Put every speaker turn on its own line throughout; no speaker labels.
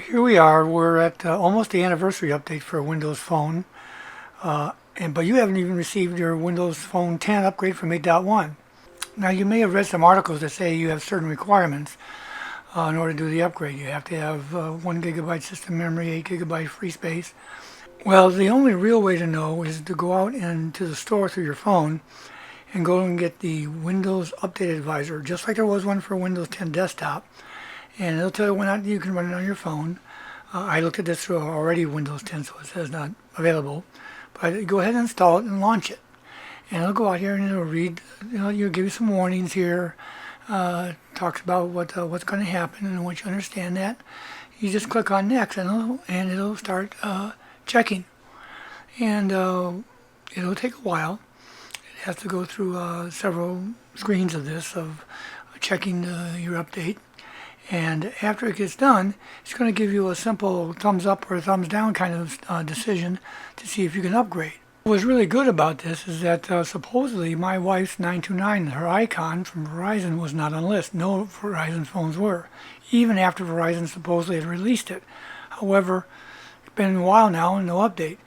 Here we are. We're at almost the anniversary update for Windows Phone, but you haven't even received your Windows Phone 10 upgrade from 8.1. Now you may have read some articles that say you have certain requirements in order to do the upgrade. You have to have 1 gigabyte system memory, 8 gigabyte free space. Well, the only real way to know is to go out into the store through your phone and go and get the Windows Update Advisor, just like there was one for Windows 10 Desktop. And it'll tell you when you can run it on your phone. I looked at this through already Windows 10, so it says not available. But go ahead and install it and launch it. And it'll go out here and it'll read, it'll give you some warnings here. Talks about what's going to happen, and once you understand that, you just click on next and it'll start checking. And it'll take a while. It has to go through several screens of this, of checking your update. And after it gets done, it's going to give you a simple thumbs up or thumbs down kind of decision to see if you can upgrade. What was really good about this is that supposedly my wife's 929, her Icon from Verizon, was not on the list. No Verizon phones were, even after Verizon supposedly had released it. However, it's been a while now and no update.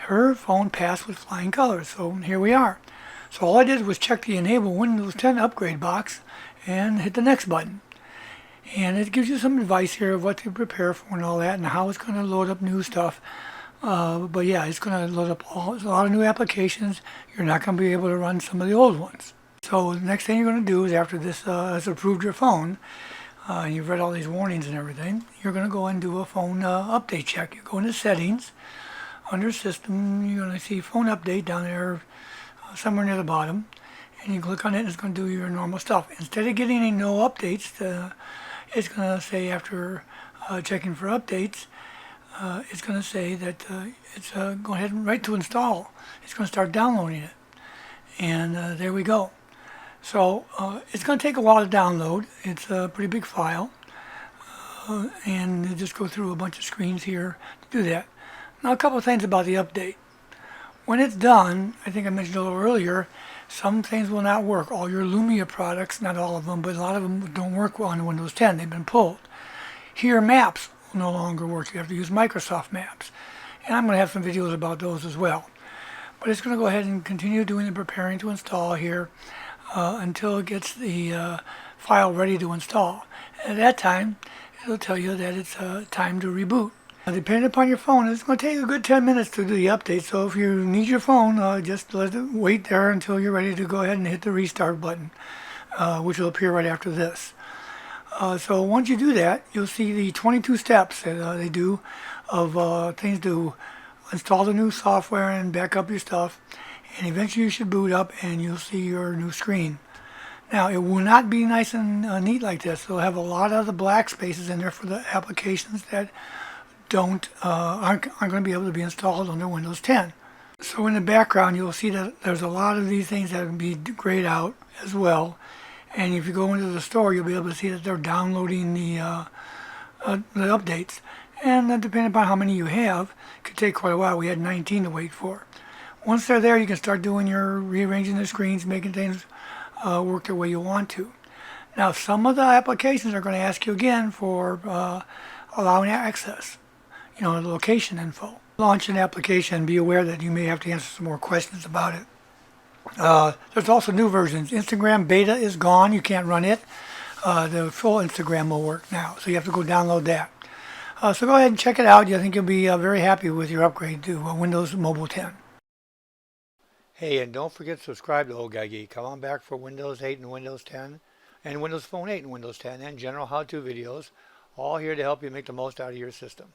Her phone passed with flying colors, so here we are. So all I did was check the Enable Windows 10 upgrade box and hit the next button. And it gives you some advice here of what to prepare for and all that, and how it's going to load up new stuff. But yeah, it's going to load up a lot of new applications. You're not going to be able to run some of the old ones. So the next thing you're going to do is, after this has approved your phone, and you've read all these warnings and everything, you're going to go and do a phone update check. You go into Settings, under System, you're going to see Phone Update down there somewhere near the bottom. And you click on it and it's going to do your normal stuff. Instead of getting any no updates, it's going to say, after checking for updates, it's going to say that it's go ahead and right to install. It's going to start downloading it. And there we go. So it's going to take a while to download. It's a pretty big file. And you just go through a bunch of screens here to do that. Now, a couple of things about the update. When it's done, I think I mentioned a little earlier, some things will not work. All your Lumia products, not all of them, but a lot of them don't work well on Windows 10. They've been pulled. Here, Maps will no longer work. You have to use Microsoft Maps. And I'm going to have some videos about those as well. But it's going to go ahead and continue doing the preparing to install here until it gets the file ready to install. And at that time, it'll tell you that it's time to reboot. Depending upon your phone, it's going to take a good 10 minutes to do the update. So if you need your phone, just let it wait there until you're ready to go ahead and hit the restart button, which will appear right after this. So once you do that, you'll see the 22 steps that they do of things to install the new software and back up your stuff. And eventually you should boot up and you'll see your new screen. Now, it will not be nice and neat like this. It'll have a lot of the black spaces in there for the applications that aren't going to be able to be installed under Windows 10. So in the background, you'll see that there's a lot of these things that will be grayed out as well. And if you go into the store, you'll be able to see that they're downloading the updates. And depending upon how many you have, it could take quite a while. We had 19 to wait for. Once they're there, you can start doing your rearranging the screens, making things work the way you want to. Now, some of the applications are going to ask you again for allowing access. The location info. Launch an application, be aware that you may have to answer some more questions about it. There's also new versions. Instagram beta is gone. You can't run it. The full Instagram will work now, so you have to go download that. So go ahead and check it out. I think you'll be very happy with your upgrade to Windows Mobile 10. Hey, and don't forget to subscribe to Old Guy Geek. Come on back for Windows 8 and Windows 10, and Windows Phone 8 and Windows 10, and general how-to videos, all here to help you make the most out of your system.